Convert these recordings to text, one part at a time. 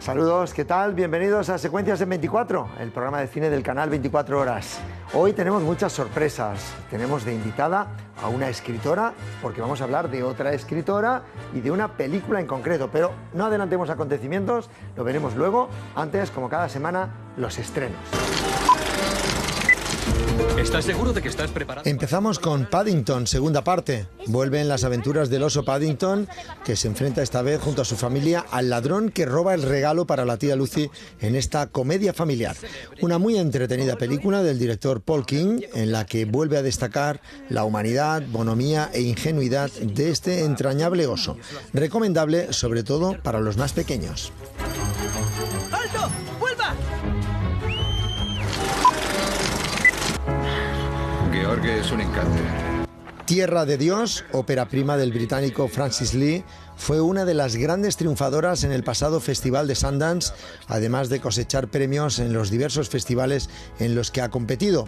Saludos, ¿qué tal? Bienvenidos a Secuencias en 24, el programa de cine del canal 24 Horas. Hoy tenemos muchas sorpresas. Tenemos de invitada a una escritora, porque vamos a hablar de otra escritora y de una película en concreto. Pero no adelantemos acontecimientos, lo veremos luego. Antes, como cada semana, los estrenos. ¿Estás seguro de que estás preparado? Empezamos con Paddington, segunda parte. Vuelven las aventuras del oso Paddington, que se enfrenta esta vez junto a su familia al ladrón que roba el regalo para la tía Lucy en esta comedia familiar. Una muy entretenida película del director Paul King, en la que vuelve a destacar la humanidad, bonomía e ingenuidad de este entrañable oso. Recomendable, sobre todo, para los más pequeños. ¡Alto! ¡Vuelva! George es un encanto. Tierra de Dios, ópera prima del británico Francis Lee, fue una de las grandes triunfadoras en el pasado Festival de Sundance, además de cosechar premios en los diversos festivales en los que ha competido.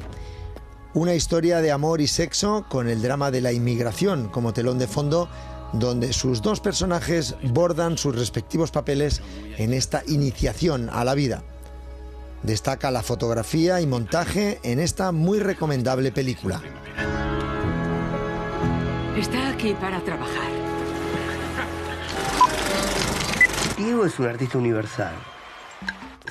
Una historia de amor y sexo con el drama de la inmigración como telón de fondo, donde sus dos personajes bordan sus respectivos papeles en esta iniciación a la vida. Destaca la fotografía y montaje en esta muy recomendable película. Está aquí para trabajar. Diego es un artista universal.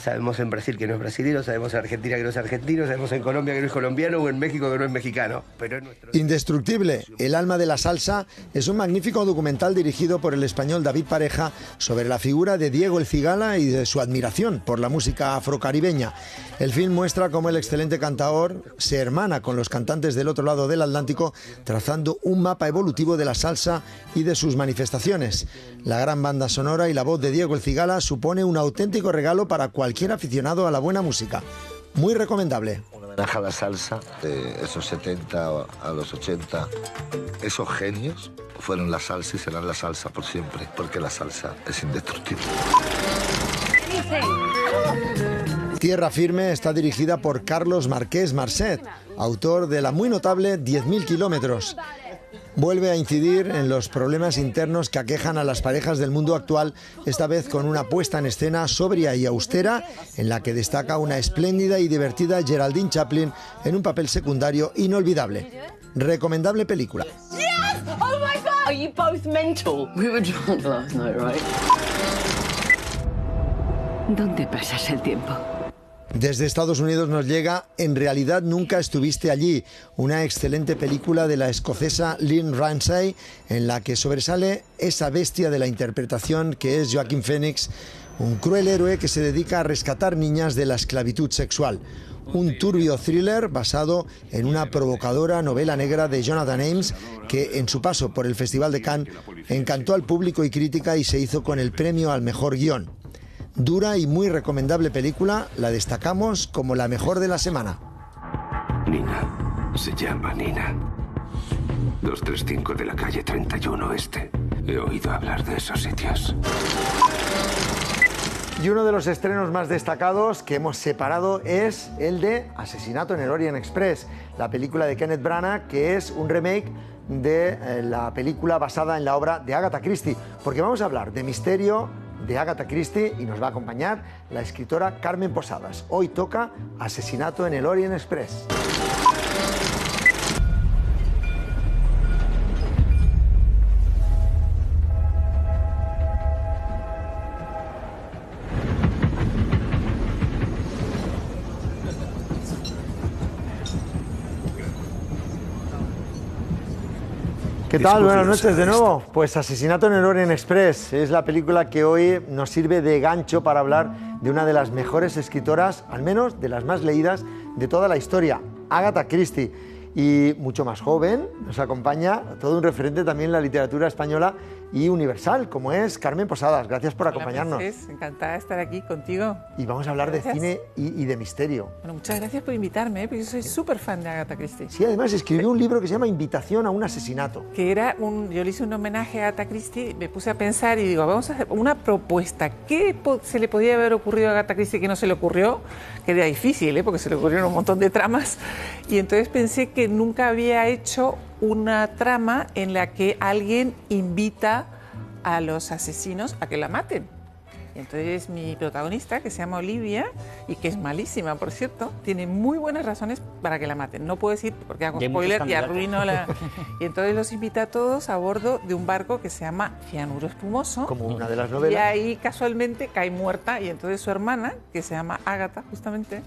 Sabemos en Brasil que no es brasileño, sabemos en Argentina que no es argentino, sabemos en Colombia que no es colombiano o en México que no es mexicano. Pero es nuestro... Indestructible, el alma de la salsa es un magnífico documental dirigido por el español David Pareja sobre la figura de Diego el Cigala y de su admiración por la música afrocaribeña. El film muestra cómo el excelente cantador se hermana con los cantantes del otro lado del Atlántico, trazando un mapa evolutivo de la salsa y de sus manifestaciones. La gran banda sonora y la voz de Diego el Cigala supone un auténtico regalo para cualquier aficionado a la buena música. Muy recomendable. Un homenaje a la salsa de esos 70 a los 80. Esos genios fueron la salsa y serán la salsa por siempre, porque la salsa es indestructible. Tierra Firme está dirigida por Carlos Marqués Marcet, autor de la muy notable 10.000 kilómetros. Vuelve a incidir en los problemas internos que aquejan a las parejas del mundo actual, esta vez con una puesta en escena sobria y austera, en la que destaca una espléndida y divertida Geraldine Chaplin en un papel secundario inolvidable. Recomendable película. Yes! Oh my God! Are you both mental? We were drunk last night, right? ¿Dónde pasas el tiempo? Desde Estados Unidos nos llega En realidad nunca estuviste allí, una excelente película de la escocesa Lynn Ramsay, en la que sobresale esa bestia de la interpretación que es Joaquin Phoenix, un cruel héroe que se dedica a rescatar niñas de la esclavitud sexual. Un turbio thriller basado en una provocadora novela negra de Jonathan Ames que en su paso por el Festival de Cannes encantó al público y crítica y se hizo con el premio al mejor guión. Dura y muy recomendable película, la destacamos como la mejor de la semana. Nina, se llama Nina. 235 de la calle 31 Este. He oído hablar de esos sitios. Y uno de los estrenos más destacados que hemos separado es el de Asesinato en el Orient Express, la película de Kenneth Branagh, que es un remake de la película basada en la obra de Agatha Christie, porque vamos a hablar de misterio, de Agatha Christie, y nos va a acompañar la escritora Carmen Posadas. Hoy toca Asesinato en el Orient Express. ¿Qué tal? Buenas noches de nuevo. Pues Asesinato en el Orient Express es la película que hoy nos sirve de gancho para hablar de una de las mejores escritoras, al menos de las más leídas de toda la historia, Agatha Christie. Y mucho más joven, nos acompaña todo un referente también en la literatura española y universal, como es Carmen Posadas. Gracias por acompañarnos. Gracias, encantada de estar aquí contigo. Y vamos a hablar de cine y de misterio. Bueno, muchas gracias por invitarme, porque yo soy súper fan de Agatha Christie. Sí, además escribió un libro que se llama Invitación a un asesinato. Que era yo le hice un homenaje a Agatha Christie, me puse a pensar y digo, vamos a hacer una propuesta. ¿Qué se le podía haber ocurrido a Agatha Christie que no se le ocurrió? Que era difícil, porque se le ocurrieron un montón de tramas. Y entonces pensé que nunca había hecho una trama en la que alguien invita a los asesinos a que la maten. Y entonces mi protagonista, que se llama Olivia, y que es malísima, por cierto, tiene muy buenas razones para que la maten. No puedo decir porque hago spoiler y arruino la... Y entonces los invita a todos a bordo de un barco que se llama Cianuro Espumoso. Como una de las novelas. Y ahí casualmente cae muerta y entonces su hermana, que se llama Ágata, justamente,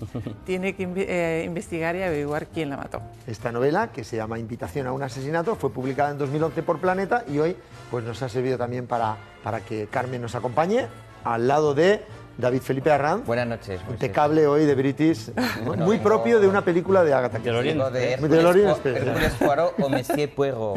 tiene que investigar y averiguar quién la mató. Esta novela, que se llama Invitación a un asesinato, fue publicada en 2011 por Planeta y hoy pues, nos ha servido también para que Carmen nos acompañe al lado de David Felipe Arranz. Buenas noches. Impecable hoy de British, Bueno, muy propio de una película de Agatha Christie. De Hércules Poirot o Monsieur Poirot.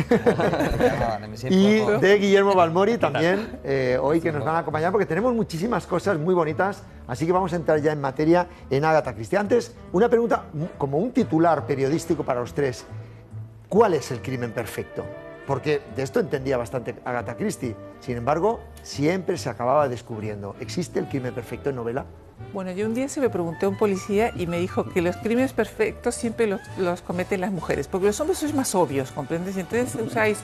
Y de Guillermo Balmori también, hoy que nos van a acompañar, porque tenemos muchísimas cosas muy bonitas, así que vamos a entrar ya en materia en Agatha Christie. Antes, una pregunta, como un titular periodístico para los tres. ¿Cuál es el crimen perfecto? Porque de esto entendía bastante Agatha Christie. Sin embargo, siempre se acababa descubriendo. ¿Existe el crimen perfecto en novela? Bueno, yo un día se lo pregunté a un policía y me dijo que los crímenes perfectos siempre los cometen las mujeres, porque los hombres sois más obvios, ¿comprendes? Entonces usáis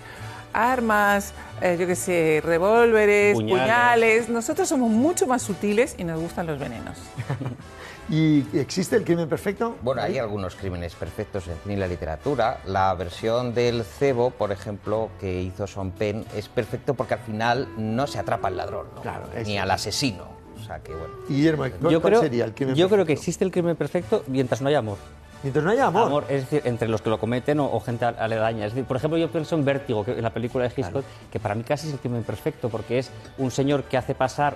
armas, yo qué sé, revólveres, puñales. Nosotros somos mucho más sutiles y nos gustan los venenos. ¿Y existe el crimen perfecto? Bueno, hay algunos crímenes perfectos en cine y la literatura. La versión del cebo, por ejemplo, que hizo Sean Penn, es perfecto porque al final no se atrapa al ladrón, ¿no? Claro, ni al asesino. O sea que bueno. Guillermo, ¿cuál sería el crimen perfecto? Yo creo que existe el crimen perfecto mientras no haya amor. Mientras no haya amor. Es decir, entre los que lo cometen o gente aledaña. Es decir, por ejemplo, yo pienso en Vértigo, que en la película de Hitchcock, que para mí casi es el crimen perfecto, porque es un señor que hace pasar...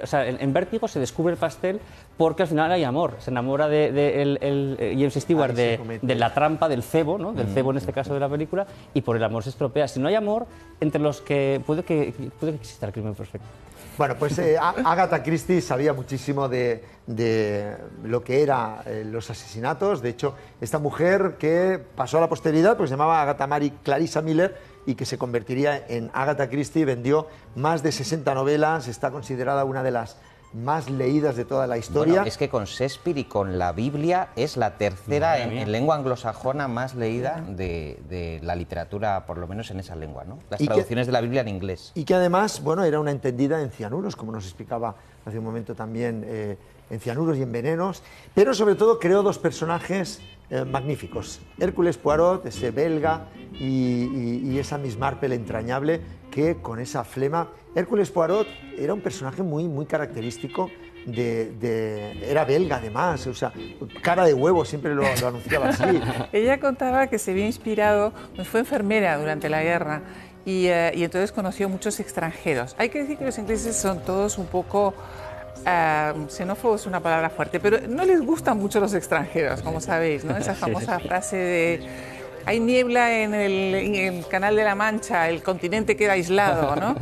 o sea, en Vértigo se descubre el pastel porque al final hay amor. Se enamora de James Stewart de la trampa del cebo, ¿no? Del cebo en este caso de la película, y por el amor se estropea. Si no hay amor, entre los que puede que exista el crimen perfecto. Bueno, pues Agatha Christie sabía muchísimo de lo que eran los asesinatos. De hecho, esta mujer que pasó a la posteridad, pues se llamaba Agatha Mary Clarissa Miller y que se convertiría en Agatha Christie, vendió más de 60 novelas, está considerada una de las más leídas de toda la historia. Bueno, es que con Shakespeare y con la Biblia es la tercera en lengua anglosajona más leída de la literatura, por lo menos en esa lengua, ¿no? Las traducciones de la Biblia en inglés. Y que además, bueno, era una entendida en cianuros, como nos explicaba hace un momento también, en cianuros y en venenos, pero sobre todo creó dos personajes magníficos. Hércules Poirot, ese belga, y esa Miss Marple entrañable, que con esa flema... Hércules Poirot era un personaje muy característico, era belga además, o sea, cara de huevo, siempre lo anunciaba así. Ella contaba que se había inspirado, pues fue enfermera durante la guerra y entonces conoció muchos extranjeros. Hay que decir que los ingleses son todos un poco... xenófobo es una palabra fuerte, pero no les gustan mucho los extranjeros, como sabéis, ¿no? Esa famosa frase de hay niebla en el Canal de la Mancha, el continente queda aislado, ¿no?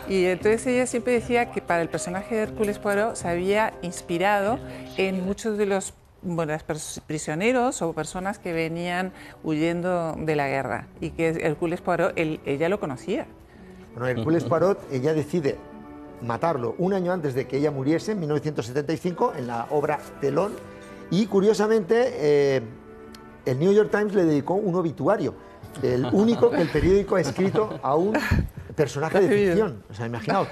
Y entonces ella siempre decía que para el personaje de Hércules Poirot se había inspirado en muchos de los prisioneros o personas que venían huyendo de la guerra y que Hércules Poirot ella lo conocía. Bueno, Hércules Poirot, ella decide matarlo un año antes de que ella muriese, en 1975, en la obra Telón, y curiosamente el New York Times le dedicó un obituario, el único que el periódico ha escrito a un personaje de ficción. O sea, imaginaos.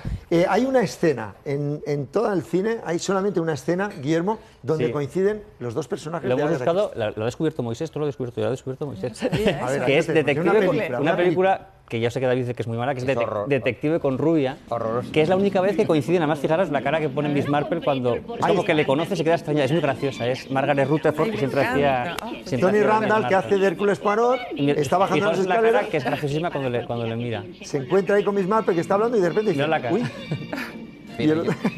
Hay una escena, en todo el cine hay solamente una escena, Guillermo, donde coinciden los dos personajes. Lo hemos buscado, lo ha descubierto Moisés, tú lo has descubierto, yo lo he descubierto Moisés. A ver, que es Detective, una película que ya sé que David dice que es muy mala, que es Detective con Rubia, que es la única vez que coinciden. Además, fijaros la cara que pone Miss Marple cuando es como que le conoce, se queda extrañada, es muy graciosa. Es Margaret Rutherford, que siempre hacía... Tony Randall, que hace de Hércules Poirot, está bajando las escaleras. La cara que es graciosísima cuando le mira. Se encuentra ahí con Miss Marple, que está hablando, y de repente dice, uy... Y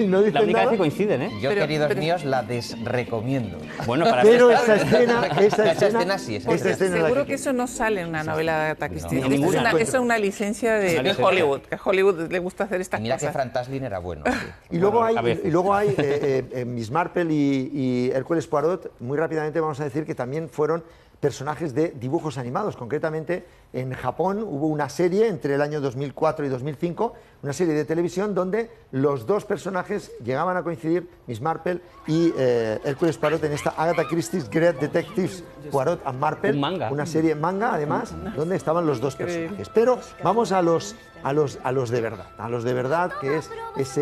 no dice la única nada. vez que coinciden, ¿eh? Yo, queridos míos, la desrecomiendo. Bueno, para pero esa escena sí. Seguro que eso no sale en una novela de Agatha Christie. No, es una licencia de Hollywood, que a Hollywood le gusta hacer estas Mira cosas. que Fran Taslin era bueno. Y luego hay Miss Marple y Hércules Poirot, muy rápidamente vamos a decir que también fueron personajes de dibujos animados. Concretamente, en Japón hubo una serie entre el año 2004 y 2005, una serie de televisión donde los dos personajes llegaban a coincidir, Miss Marple y Hércules Poirot, en esta Agatha Christie's Great Detectives Poirot and Marple, una serie manga además, donde estaban los dos personajes. Pero vamos a los de verdad, que es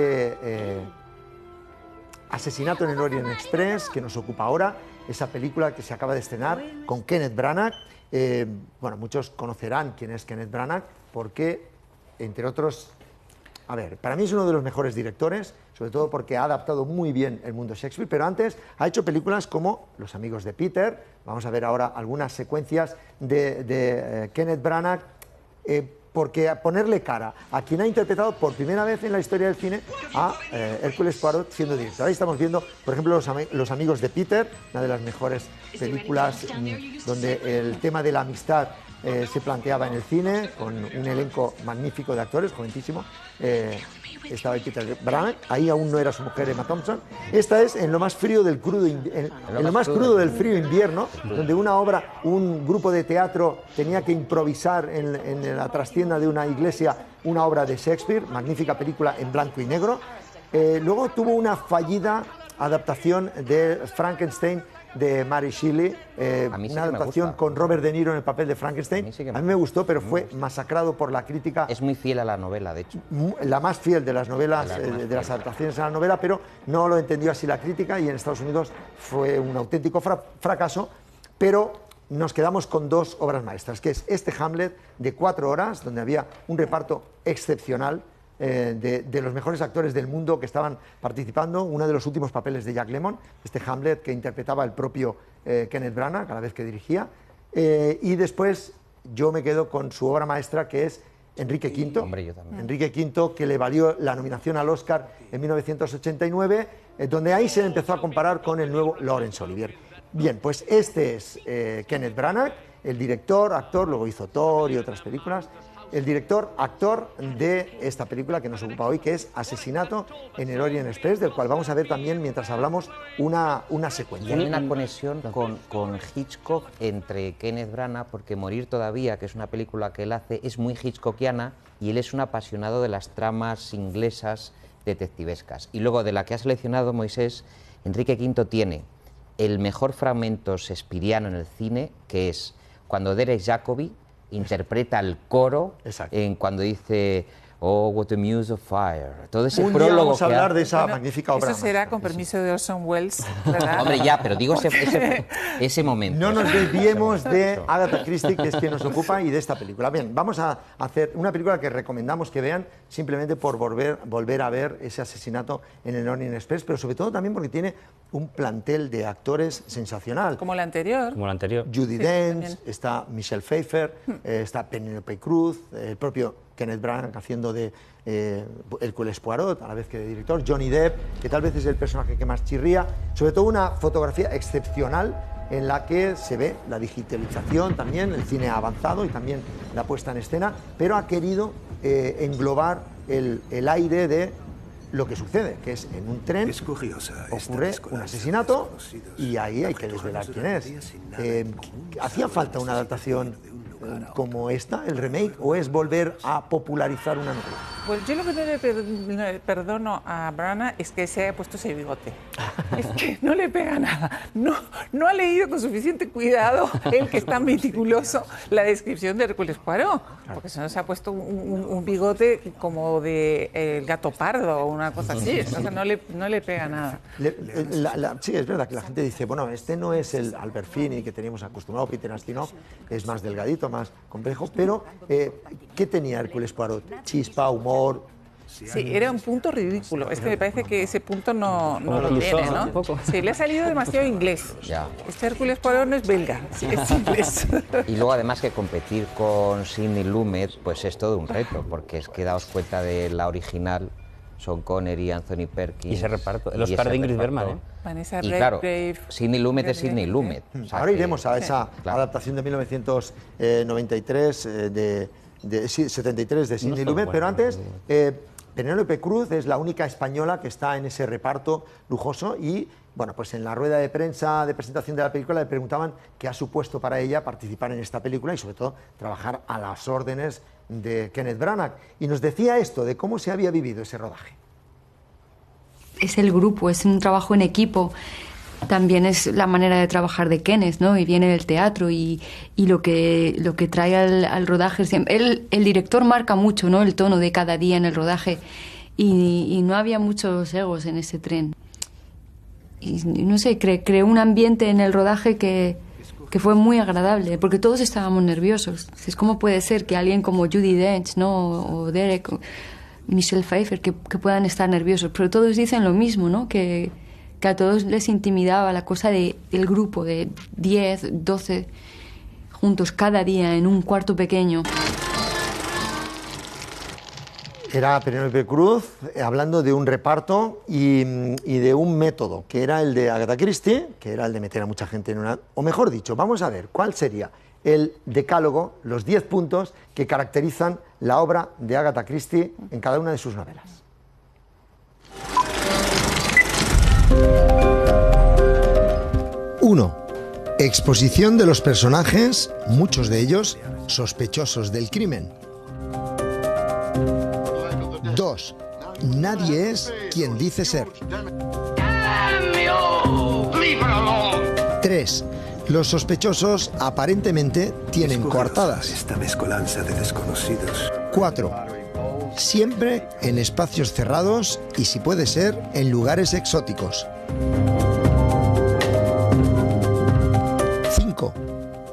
Asesinato en el Orient Express, que nos ocupa ahora, esa película que se acaba de estrenar con Kenneth Branagh. Bueno, muchos conocerán quién es Kenneth Branagh porque, entre otros, a ver, para mí es uno de los mejores directores, sobre todo porque ha adaptado muy bien el mundo Shakespeare, pero antes ha hecho películas como Los amigos de Peter. Vamos a ver ahora algunas secuencias de Kenneth Branagh, porque a ponerle cara a quien ha interpretado por primera vez en la historia del cine a Hércules Poirot siendo director. Ahí estamos viendo, por ejemplo, Los amigos de Peter, una de las mejores películas donde el tema de la amistad se planteaba en el cine, con un elenco magnífico de actores, joventísimo. Estaba ahí Peter Branagh, ahí aún no era su mujer Emma Thompson. Esta es en lo más frío del crudo, en lo más crudo del frío invierno, donde un grupo de teatro tenía que improvisar en la trastienda de una iglesia una obra de Shakespeare, magnífica película en blanco y negro. Luego tuvo una fallida adaptación de Frankenstein de Mary Shelley, una adaptación con Robert De Niro en el papel de Frankenstein. A mí me gustó, pero fue masacrado por la crítica. Es muy fiel a la novela, de hecho. La más fiel de las novelas, de las adaptaciones a la novela, pero no lo entendió así la crítica y en Estados Unidos fue un auténtico fracaso. Pero nos quedamos con dos obras maestras, que es este Hamlet de 4 horas, donde había un reparto excepcional, de los mejores actores del mundo que estaban participando, uno de los últimos papeles de Jack Lemmon, este Hamlet que interpretaba el propio Kenneth Branagh cada vez que dirigía, y después yo me quedo con su obra maestra, que es Enrique V. Hombre, yo también. Enrique V, que le valió la nominación al Oscar en 1989, donde ahí se empezó a comparar con el nuevo Laurence Olivier. Bien, pues este es Kenneth Branagh, el director, actor, luego hizo Thor y otras películas. El director, actor de esta película que nos ocupa hoy, que es Asesinato en el Orient Express, del cual vamos a ver también, mientras hablamos, una secuencia. Hay una conexión con Hitchcock entre Kenneth Branagh, porque Morir todavía, que es una película que él hace, es muy hitchcockiana y él es un apasionado de las tramas inglesas detectivescas. Y luego, de la que ha seleccionado Moisés, Enrique V tiene el mejor fragmento shakespeariano en el cine, que es cuando Derek Jacobi interpreta el coro en cuando dice "Oh, what a muse of fire". Todo ese prólogo. Vamos a hablar de esa magnífica obra. Eso será con permiso de Orson Welles, ¿verdad? Hombre, ya, pero digo ese momento. No nos desviemos de Agatha Christie, que es quien nos ocupa, y de esta película. Bien, vamos a hacer una película que recomendamos que vean simplemente por volver a ver ese asesinato en el Orient Express, pero sobre todo también porque tiene un plantel de actores sensacional. Como la anterior. Como la anterior. Judi Dench, está Michelle Pfeiffer, está Penélope Cruz, el propio Kenneth Branagh haciendo de Hércules Poirot, a la vez que de director, Johnny Depp, que tal vez es el personaje que más chirría, sobre todo una fotografía excepcional en la que se ve la digitalización también, el cine ha avanzado y también la puesta en escena, pero ha querido englobar el aire de lo que sucede, que es en un tren ocurre un asesinato y ahí hay que desvelar quién es. ¿Hacía falta una adaptación como esta, el remake, o es volver a popularizar una novela? Pues yo lo que no le perdono a Branagh es que se haya puesto ese bigote. Es que no le pega nada. No ha leído con suficiente cuidado, él que es tan meticuloso, la descripción de Hércules Poirot, porque se nos ha puesto un bigote como de el gato pardo o una cosa así. O sea, no le pega nada. Sí, es verdad que la gente dice, bueno, este no es el Albert Finney que teníamos acostumbrado, Peter Ustinov, es más delgadito, más complejo, pero ¿qué tenía Hércules Poirot? Chispa, humor. Sí, era un punto ridículo. Es que me parece que ese punto no lo tiene, ¿no? Sí, le ha salido demasiado inglés. Ya. Este Hércules Poirot no es belga, sí, es inglés. Y luego, además, que competir con Sidney Lumet, pues es todo un reto, porque es que daos cuenta de la original, Sean Connery, Anthony Perkins. Y ese reparto, el Oscar de Ingrid Bergman, ¿eh? Vanessa Y claro, Redgrave. Sidney Lumet es Sidney Lumet. O sea, ahora iremos a esa adaptación de 1993, de 73 de Sidney Lumet, pero antes Penélope Cruz es la única española que está en ese reparto lujoso y, bueno, pues en la rueda de prensa de presentación de la película le preguntaban qué ha supuesto para ella participar en esta película y sobre todo trabajar a las órdenes de Kenneth Branagh. Y nos decía esto de cómo se había vivido ese rodaje. Es el grupo, es un trabajo en equipo. También es la manera de trabajar de Kenneth, ¿no? Y viene del teatro y lo que trae al rodaje. El director marca mucho, ¿no? El tono de cada día en el rodaje y no había muchos egos en ese tren. no sé, creó un ambiente en el rodaje que fue muy agradable, porque todos estábamos nerviosos. ¿Cómo puede ser que alguien como Judi Dench, ¿no? o Derek, o Michelle Pfeiffer, que puedan estar nerviosos? Pero todos dicen lo mismo, ¿no? Que a todos les intimidaba la cosa del grupo, de 10, 12 juntos cada día en un cuarto pequeño. Era Penélope Cruz hablando de un reparto y de un método, que era el de Agatha Christie, que era el de meter a mucha gente en una... O mejor dicho, vamos a ver, ¿cuál sería el decálogo, los 10 puntos que caracterizan la obra de Agatha Christie en cada una de sus novelas? 1. Exposición de los personajes, muchos de ellos sospechosos del crimen. 2. Nadie es quien dice ser. 3. Los sospechosos aparentemente tienen coartadas. Esta mezcolanza de desconocidos. 4. Siempre en espacios cerrados y, si puede ser, en lugares exóticos. 5.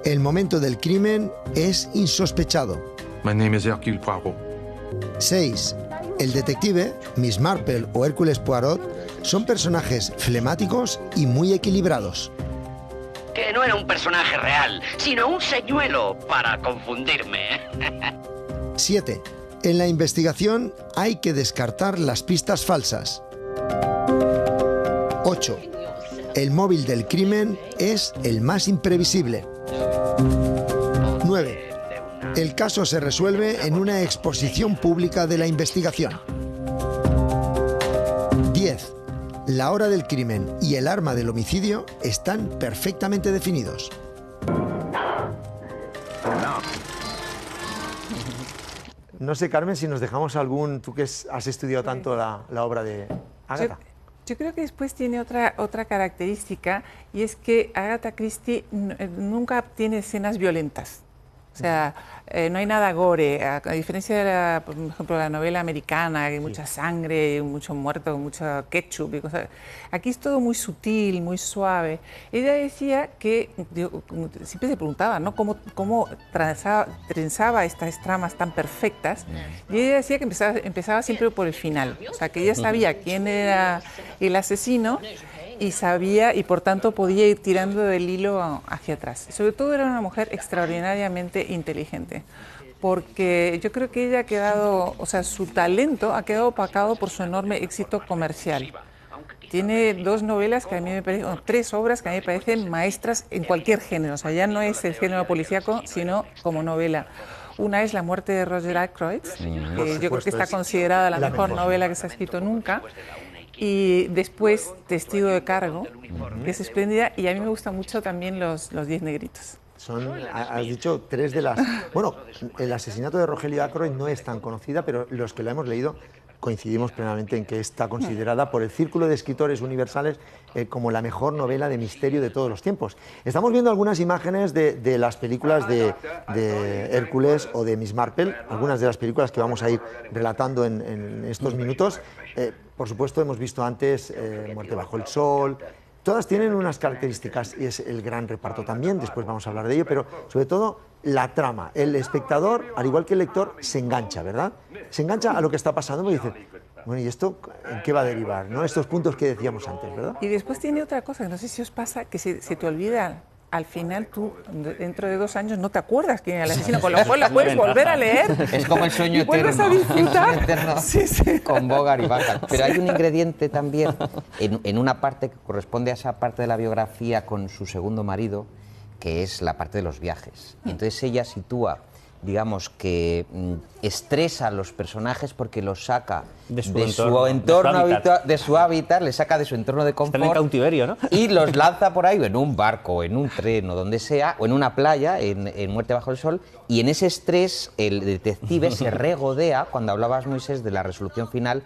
El momento del crimen es insospechado. My name is Hercule Poirot. 6. El detective, Miss Marple o Hércules Poirot son personajes flemáticos y muy equilibrados. Que no era un personaje real, sino un señuelo para confundirme. 7. En la investigación hay que descartar las pistas falsas. 8. El móvil del crimen es el más imprevisible. 9. El caso se resuelve en una exposición pública de la investigación. 10. La hora del crimen y el arma del homicidio están perfectamente definidos. No sé, Carmen, si nos dejamos algún... Tú que has estudiado tanto la obra de Agatha. Yo creo que después tiene otra característica, y es que Agatha Christie nunca tiene escenas violentas. O sea, no hay nada gore, a diferencia de, por ejemplo, la novela americana, que hay mucha sangre, mucho muerto, mucho ketchup y cosas. Aquí es todo muy sutil, muy suave. Ella decía que, siempre se preguntaba, ¿no?, cómo trenzaba estas tramas tan perfectas, y ella decía que empezaba siempre por el final. O sea, que ella sabía quién era el asesino, y sabía, y por tanto podía ir tirando del hilo hacia atrás. Sobre todo era una mujer extraordinariamente inteligente, porque yo creo que ella ha quedado, o sea, su talento ha quedado opacado por su enorme éxito comercial. Tiene 2 novelas que a mí me parecen, 3 obras que a mí me parecen maestras en cualquier género. O sea, ya no es el género policíaco, sino como novela. Una es La muerte de Roger Ackroyd, que yo creo que está considerada la mejor novela que se ha escrito nunca. Y después Testigo de cargo, que es espléndida, y a mí me gustan mucho también los 10 negritos. Has dicho 3 de las... Bueno, el asesinato de Rogelio Ackroyd no es tan conocida, pero los que lo hemos leído coincidimos plenamente en que está considerada por el Círculo de Escritores Universales como la mejor novela de misterio de todos los tiempos. Estamos viendo algunas imágenes de las películas de Hércules o de Miss Marple, algunas de las películas que vamos a ir relatando en estos minutos. Por supuesto, hemos visto antes Muerte bajo el sol. Todas tienen unas características, y es el gran reparto también, después vamos a hablar de ello, pero sobre todo la trama. El espectador, al igual que el lector, se engancha, ¿verdad? Se engancha a lo que está pasando y dice, bueno, ¿y esto en qué va a derivar? ¿No? Estos puntos que decíamos antes, ¿verdad? Y después tiene otra cosa, no sé si os pasa, que se te olvida. Al final tú, dentro de 2 años, no te acuerdas quién era el asesino, con lo cual la puedes volver a leer. Es como El sueño eterno. Vuelves a disfrutar. El sueño eterno, sí. Con Bogart y Bacall. Pero hay un ingrediente también, en una parte que corresponde a esa parte de la biografía con su segundo marido, que es la parte de los viajes. Y entonces ella sitúa, digamos, que estresa a los personajes porque los saca de su hábitat, les saca de su entorno de confort. Están en cautiverio, ¿no? Y los lanza por ahí, en un barco, en un tren, o donde sea, o en una playa, en Muerte bajo el sol, y en ese estrés el detective se regodea, cuando hablabas, Moisés, de la resolución final,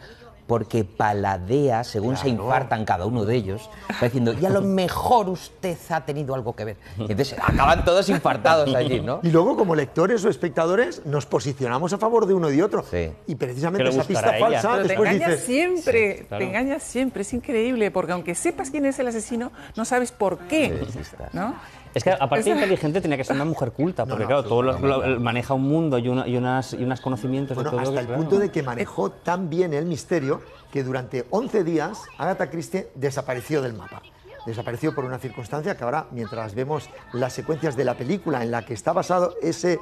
porque paladea según se infartan cada uno de ellos, va diciendo, y a lo mejor usted ha tenido algo que ver. Y entonces acaban todos infartados allí, ¿no? Y luego, como lectores o espectadores, nos posicionamos a favor de uno y otro. Sí. Y precisamente esa pista falsa, pero después te engañas dices... siempre, Sí, claro. te engañas siempre, es increíble, porque aunque sepas quién es el asesino, no sabes por qué, ¿no? Es que aparte de inteligente tenía que ser una mujer culta, porque claro, maneja un mundo y unos conocimientos Bueno, de todo. hasta el punto de que manejó tan bien el misterio que durante 11 días Agatha Christie desapareció del mapa. Desapareció por una circunstancia que ahora, mientras vemos las secuencias de la película en la que está basado ese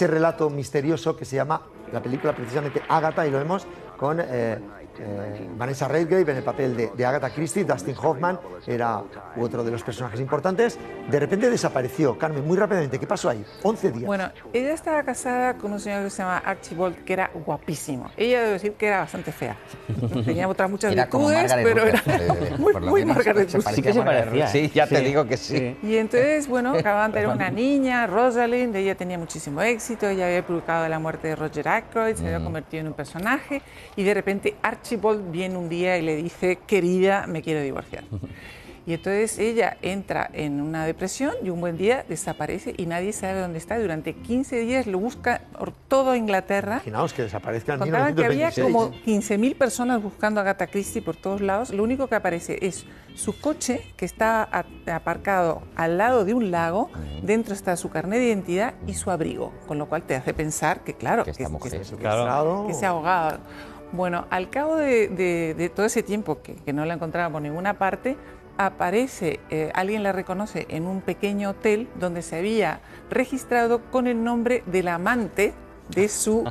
relato misterioso que se llama, la película precisamente Agatha, y lo vemos con Vanessa Redgrave en el papel de Agatha Christie. Dustin Hoffman era otro de los personajes importantes. De repente desapareció. Carmen, muy rápidamente, ¿qué pasó ahí? 11 días. Bueno, ella estaba casada con un señor que se llama Archibald, que era guapísimo. Ella debe decir que era bastante fea. Tenía otras muchas Era como virtudes, Margaret pero Rutherford, era muy Margaret Rutherford. Sí que se parecía. Sí, ya te digo que sí. Y entonces, bueno, acababan de tener una niña, Rosalind, ella tenía muchísimo éxito, ella había publicado la muerte de Roger Ackroyd, se había convertido en un personaje, y de repente Archibald viene un día y le dice, querida, me quiero divorciar. Y entonces ella entra en una depresión y un buen día desaparece y nadie sabe dónde está. Durante 15 días lo busca por toda Inglaterra. Imaginaos que desaparezca en Contaban que había 1926. como 15.000 personas buscando a Agatha Christie por todos lados. Lo único que aparece es su coche, que está aparcado al lado de un lago. Dentro está su carnet de identidad y su abrigo. Con lo cual te hace pensar que, claro, que se ha ahogado. Bueno, al cabo de todo ese tiempo que no la encontraba por ninguna parte, aparece, alguien la reconoce en un pequeño hotel donde se había registrado con el nombre del amante de su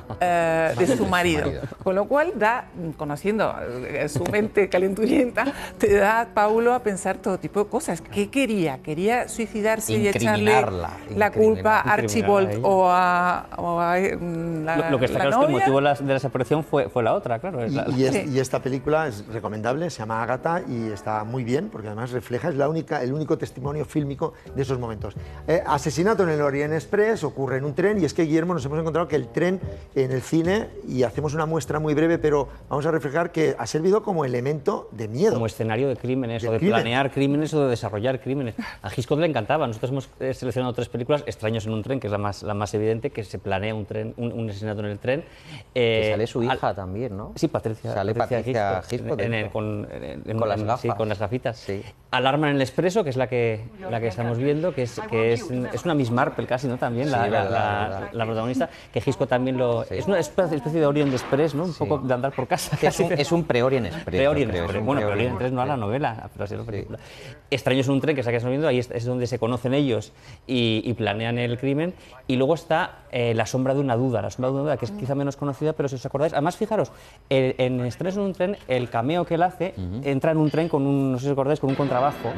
marido. Con lo cual conociendo su mente calenturienta, te da, Paulo, a pensar todo tipo de cosas. ¿Qué quería? ¿Quería suicidarse y echarle la culpa a Archibald o a Lo que está claro es que el motivo de la desaparición fue la otra, claro. Y esta película es recomendable, se llama Agatha y está muy bien, porque además refleja, es el único testimonio fílmico de esos momentos. Asesinato en el Orient Express, ocurre en un tren, y es que, Guillermo, nos hemos encontrado que el tren en el cine, y hacemos una muestra muy breve, pero vamos a reflejar que ha servido como elemento de miedo. Como escenario de crímenes, o de planear crímenes, o de desarrollar crímenes. A Hitchcock le encantaba. Nosotros hemos seleccionado 3 películas, Extraños en un tren, que es la más evidente, que se planea un asesinato en el tren. Que sale su hija también, ¿no? Sí, Patricia. Sale Patricia Hitchcock. Con las gafas. Sí, con las gafitas. Sí. Alarma en el Expreso, que es la que estamos viendo, que es una Miss Marple casi, ¿no? También, la protagonista, que Hitchcock también es una especie de Orient Express, ¿no? Un poco de andar por casa. Es un pre-Orient Express. Bueno, pre-Orient Express no a la novela, pero sí a la película. Extraños en un tren, que es la que estamos viendo, ahí es donde se conocen ellos y planean el crimen. Y luego está La sombra de una duda, que es quizá menos conocida, pero si os acordáis, además fijaros, en Extraños en un tren, el cameo que él hace, entra en un tren con no sé si os acordáis, con un contrabajo,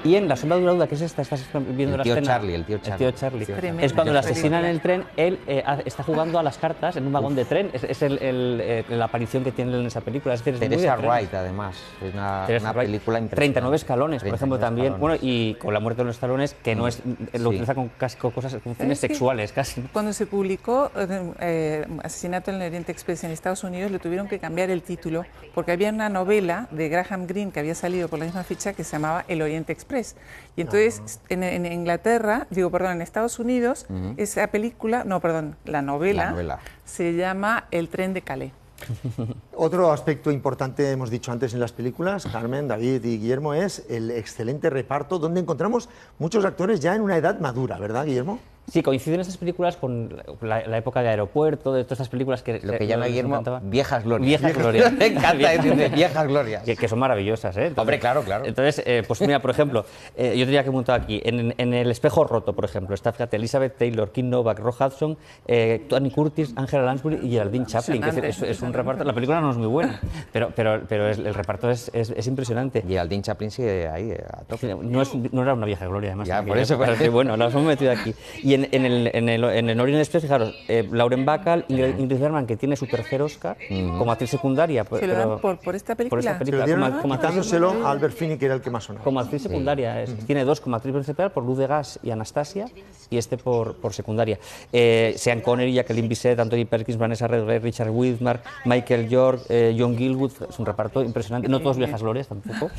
y en La sombra de una duda, que es esta, estás viendo la escena. El tío Charlie. Es cuando le asesinan en el tren, él está jugando a las cartas en un vagón de tren. Es la aparición que tiene en esa película. Es decir, Teresa Wright, además. Es una película impresionante. 39 escalones, por ejemplo, también. Bueno, y con La muerte de los escalones, que no es, lo utiliza con cosas, con fines sexuales, casi. Cuando se publicó Asesinato en el Oriente Express en Estados Unidos, le tuvieron que cambiar el título, porque había una novela de Graham Greene que había salido por la misma fecha que se llamaba El Oriente Express. Y entonces, en Estados Unidos, esa película, la novela se llama El tren de Calais. Otro aspecto importante, hemos dicho antes en las películas, Carmen, David y Guillermo, es el excelente reparto, donde encontramos muchos actores ya en una edad madura, ¿verdad, Guillermo? Sí, coinciden estas películas con la época de Aeropuerto, de todas estas películas que... Lo que llama Guillermo viejas glorias. Viejas glorias. Me encanta decirle viejas glorias. Que son maravillosas, ¿eh? Entonces, hombre, claro. Entonces, pues mira, por ejemplo, yo tendría que montar aquí, en El espejo roto, por ejemplo, está, fíjate, Elizabeth Taylor, Kim Novak, Rock Hudson, Tony Curtis, Angela Lansbury y Geraldine Chaplin, que es un reparto... La película no es muy buena, pero el reparto es impresionante. Geraldine Chaplin sigue ahí a tope. No era una vieja gloria, además. Ya, por eso. Bueno, la hemos metido aquí. Y Y en el Orient Express, fijaros, Lauren Bacall, Ingrid Bergman, que tiene su tercer Oscar como actriz secundaria. ¿Se lo dan por esta película? Por esta película. Se lo dieron quitándoselo a Albert Finney, que era el que más sonaba. Como actriz secundaria. Tiene 2 como actriz principal, por Luz de Gas y Anastasia, y este por secundaria. Sean Connery, Jacqueline Bisset, Anthony Perkins, Vanessa Redgrave, Richard Widmark, Michael York, John Gielgud, es un reparto impresionante, no todos viejas glorias tampoco.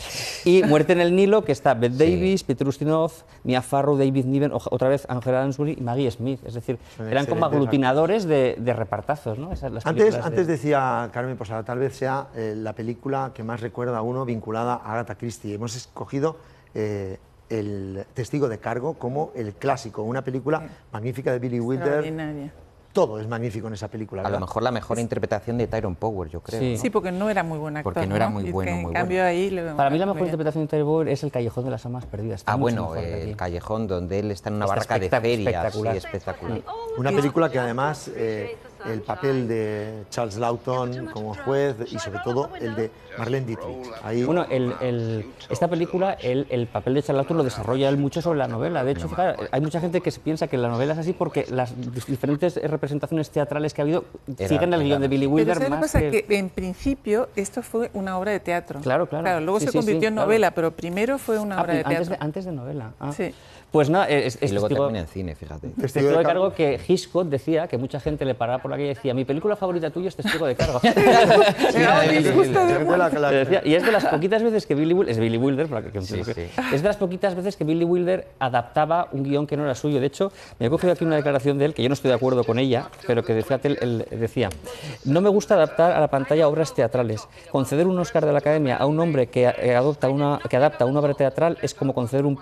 Y Muerte en el Nilo, que está Bette Davis, Peter Ustinov, Mia Farrow, David Niven, otra vez Angela Lansbury y Maggie Smith. Es decir, eran como aglutinadores de repartazos, ¿no? Antes decía Carmen Posada, tal vez sea la película que más recuerda a uno vinculada a Agatha Christie. Hemos escogido El Testigo de Cargo como el clásico, una película magnífica de Billy Wilder. Todo es magnífico en esa película, ¿verdad? A lo mejor la mejor interpretación de Tyrone Power, yo creo. Sí, porque no era muy buen actor. Porque no era muy bueno. En cambio ahí para mí la mejor interpretación de Tyrone Power es El Callejón de las Almas Perdidas. Bueno, el callejón donde él está en una barraca de feria. Espectacular. Una película que además el papel de Charles Lawton como juez y sobre todo el de Marlene Dietrich. Ahí... Bueno, esta película, el papel de Charles Lawton lo desarrolla él mucho sobre la novela. De hecho, hay mucha gente que se piensa que la novela es así porque las diferentes representaciones teatrales que ha habido siguen el guión de Billy Wilder. Pero ¿sabes lo que pasa? Que en principio esto fue una obra de teatro. Claro. Luego se convirtió en novela, pero primero fue una obra de teatro. Antes de novela. Sí. Pues nada, y luego termina en cine, fíjate. Testigo de Cargo, que Hitchcock decía que mucha gente le paraba por la calle y decía: mi película favorita tuya es Testigo de Cargo. Y es de las poquitas veces que Billy Wilder, es Billy Wilder, es de las poquitas veces que Billy Wilder adaptaba un guión que no era suyo. De hecho, me he cogido aquí una declaración de él, que yo no estoy de acuerdo con ella, pero que él decía: no me gusta adaptar a la pantalla obras teatrales. Conceder un Oscar de la Academia a un hombre que adapta una obra teatral es como conceder un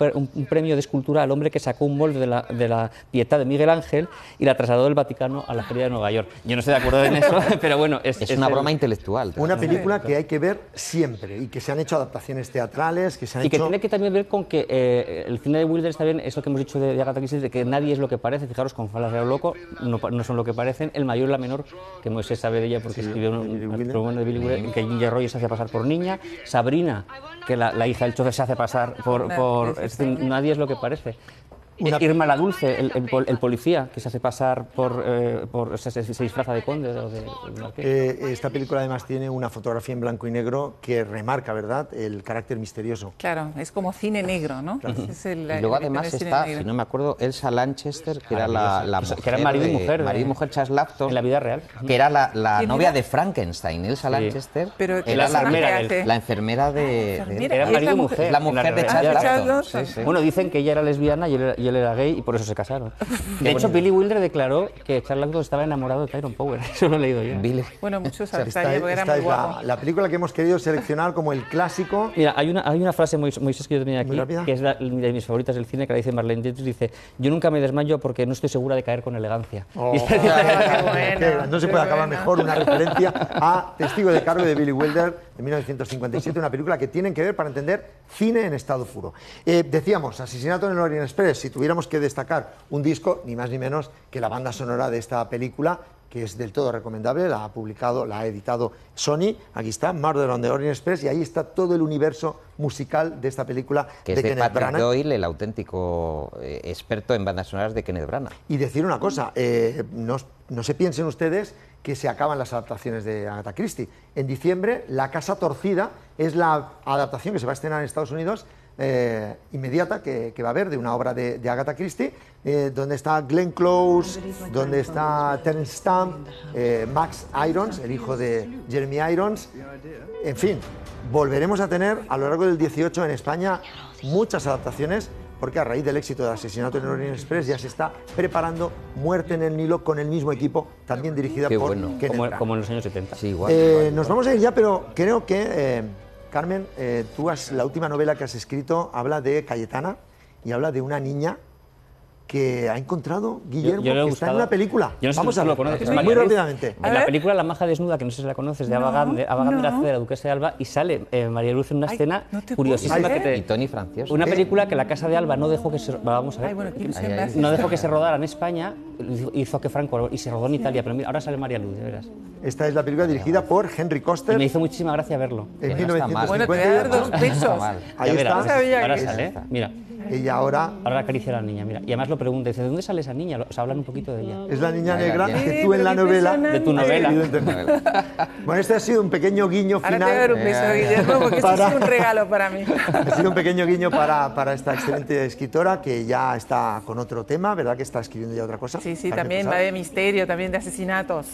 premio de escultura al hombre que sacó un molde de la Pietà de Miguel Ángel y la trasladó del Vaticano a la Feria de Nueva York. Yo no estoy de acuerdo en eso, pero bueno, es una broma intelectual. Una película que hay que ver siempre y que se han hecho adaptaciones teatrales, que tiene que también ver con que el cine de Wilder está bien, es lo que hemos dicho de Agatha Christie, de que nadie es lo que parece. Fijaros, con Falas Loco no son lo que parecen. El mayor y la menor, que Moisés sabe de ella porque escribió un romano de Billy Wilder, que Ginger Rogers se hace pasar por niña. Sabrina, que la hija del chofer se hace pasar por es decir, nadie es lo que parece. Irma la Dulce, el policía, que se hace pasar se disfraza de conde o de marqués. Esta película además tiene una fotografía en blanco y negro que remarca, ¿verdad?, el carácter misterioso. Claro, es como cine negro, ¿no? Claro. Y luego además está, si no me acuerdo, Elsa Lanchester, que era la mujer, que era marido y mujer Charles Lawton, en la vida real, que era la novia de Frankenstein. Elsa Lanchester, pero era la enfermera de era marido y mujer, la mujer de Charles Lawton. Bueno, dicen que ella era lesbiana y él era gay y por eso se casaron. De hecho, Billy Wilder declaró que Charles Lawton estaba enamorado de Tyrone Power. Eso lo he leído yo. Bueno, muchos era muy guapo. La película que hemos querido seleccionar como el clásico. Mira, hay una frase, Moisés, que yo tenía aquí, que es de mis favoritas del cine, que la dice Marlene Dietrich, dice: yo nunca me desmayo porque no estoy segura de caer con elegancia. No se puede acabar mejor una referencia a Testigo de Cargo de Billy Wilder de 1957, una película que tienen que ver para entender cine en estado puro. Decíamos, Asesinato en el Orient Express. Si tuviéramos que destacar un disco, ni más ni menos que la banda sonora de esta película, que es del todo recomendable, la ha editado Sony. Aquí está, Murder on the Orient Express, y ahí está todo el universo musical de esta película que es de Patrick Doyle, el auténtico experto en bandas sonoras de Kenneth Branagh. Y decir una cosa, no se piensen ustedes que se acaban las adaptaciones de Agatha Christie. En diciembre, La Casa Torcida es la adaptación que se va a estrenar en Estados Unidos inmediata que va a haber de una obra de Agatha Christie, donde está Glenn Close, donde está Terence Stamp, Max Irons, el hijo de Jeremy Irons. En fin, volveremos a tener a lo largo del 18 en España muchas adaptaciones, porque a raíz del éxito de Asesinato en el Orient Express ya se está preparando Muerte en el Nilo con el mismo equipo, también dirigida por Kenneth Branagh. Como en los años 70. Sí, igual. Nos vamos a ir ya, pero creo que, Carmen, la última novela que has escrito habla de Cayetana y habla de una niña que ha encontrado Guillermo, que está en una película. Yo no sé Vamos a lo ver, conoces. muy rápidamente. En la película La maja desnuda, que no sé si la conoces, de Ava Gardner hace de la duquesa de Alba, y sale María Luz en una escena curiosísima. Y Tony Francioso. Una película que la Casa de Alba no dejó que se... Vamos a ver. No dejó que se rodara en España, hizo que Franco... Y se rodó en Italia, pero mira, ahora sale María Luz, de veras. Esta es la película dirigida por Henry Koster. Y me hizo muchísima gracia verlo. En 1950. Bueno, te voy a dar 2 pesos. Ahí está. Ahora sale, mira. Ella ahora... Ahora acaricia a la niña, mira. Y además lo pregunta, dice, ¿de dónde sale esa niña? O sea, hablan un poquito de ella. Es la niña negra que tú en la novela... De tu novela. Bueno, este ha sido un pequeño guiño final. Ahora te voy a dar un beso, Guillermo, porque esto es un regalo para mí. Ha sido un pequeño guiño para esta excelente escritora que ya está con otro tema, ¿verdad? Que está escribiendo ya otra cosa. Sí, también va de misterio, también de asesinatos.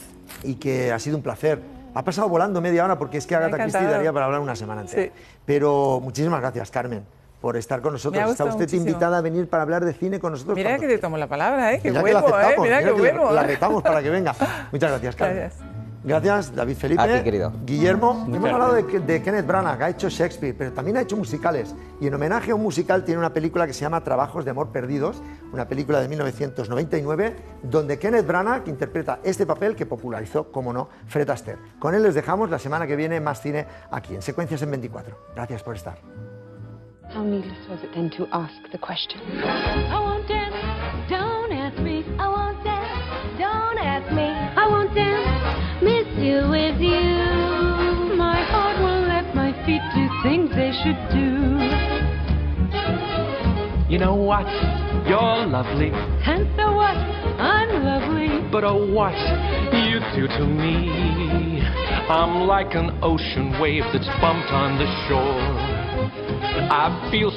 Y que ha sido un placer. Ha pasado volando media hora porque es que Agatha Christie daría para hablar una semana entera. Sí. Pero muchísimas gracias, Carmen, por estar con nosotros. Está usted invitada a venir para hablar de cine con nosotros. Mira que te tomo la palabra, que mira vuelvo, mira que vuelvo. La retamos para que venga. Muchas gracias, Carmen. Gracias. Gracias, David Felipe. A ti, querido. Guillermo, hemos hablado de Kenneth Branagh, ha hecho Shakespeare, pero también ha hecho musicales. Y en homenaje a un musical tiene una película que se llama Trabajos de amor perdidos, una película de 1999, donde Kenneth Branagh interpreta este papel que popularizó, como no, Fred Astaire. Con él les dejamos la semana que viene más cine aquí, en Secuencias en 24. Gracias por estar. How needless was it then to ask the question? I won't dance, don't ask me. I won't dance, don't ask me. I won't dance, miss you with you. My heart won't let my feet do things they should do. You know what? You're lovely. And so what? I'm lovely. But oh, what you do to me. I'm like an ocean wave that's bumped on the shore. I feel